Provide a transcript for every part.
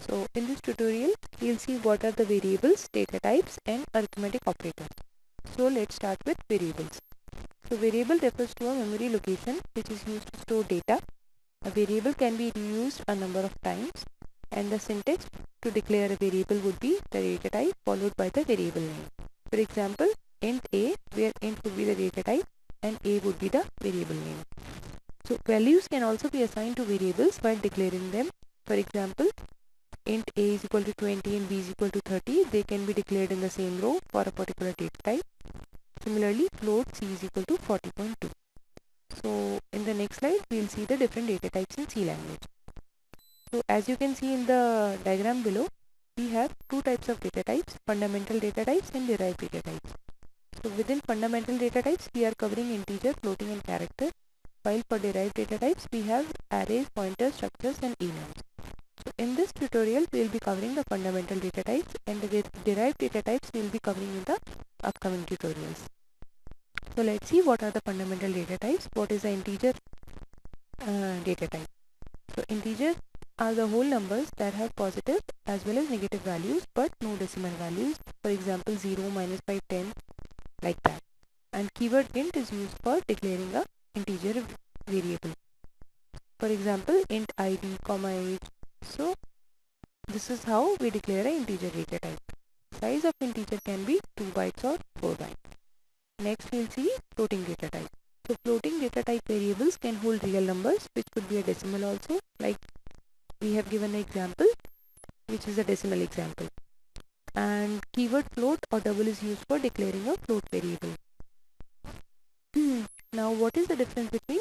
So in this tutorial, we'll see what are the variables, data types and arithmetic operators. So let's start with variables. So variable refers to a memory location which is used to store data. A variable can be reused a number of times, and the syntax to declare a variable would be the data type followed by the variable name. For example, int a, where int would be the data type and a would be the variable name. So values can also be assigned to variables while declaring them. For example, int a is equal to 20 and b is equal to 30. They can be declared in the same row for a particular data type. Similarly, float c is equal to 40.2. So in the next slide, we'll see the different data types in C language. So as you can see in the diagram below, we have two types of data types, fundamental data types and derived data types. So within fundamental data types, we are covering integer, floating and character, while for derived data types, we have arrays, pointers, structures and enums. So in this tutorial, we will be covering the fundamental data types, and the derived data types we will be covering in the upcoming tutorials. So let's see what are the fundamental data types. What is the integer data type? So integers are the whole numbers that have positive as well as negative values but no decimal values. For example, 0, -5, 10, like that. And keyword int is used for declaring a integer variable. For example, int id, age. So this is how we declare an integer data type. Size of integer can be 2 bytes or 4 bytes. Next we'll see floating data type. So floating data type variables can hold real numbers, which could be a decimal also, like we have given an example which is a decimal example. And keyword float or double is used for declaring a float variable. Now what is the difference between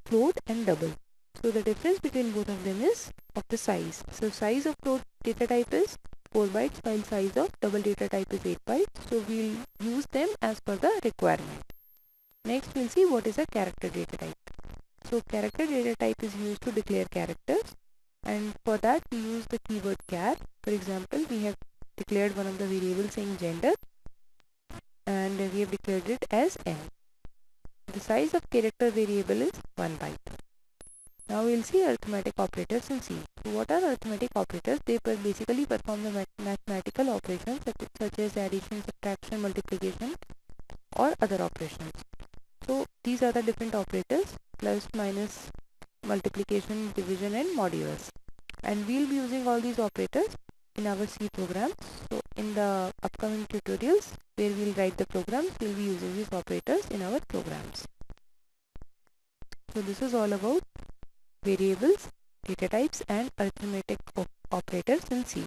float and double? So the difference between both of them is of the size. So size of float data type is 4 bytes while size of double data type is 8 bytes. So we'll use them as per the requirement. Next we'll see what is a character data type. So character data type is used to declare characters, and for that we use the keyword char. For example, we have declared one of the variables saying gender and we have declared it as n. The size of character variable is 1 byte. Now we'll see arithmetic operators in C. So what are arithmetic operators? They basically perform the mathematical operations such as addition, subtraction, multiplication or other operations. So these are the different operators: plus, minus, multiplication, division and modulus. And we'll be using all these operators in our C programs. So in the upcoming tutorials where we'll write the programs, we'll be using these operators in our programs. So this is all about variables, data types and arithmetic operators in C.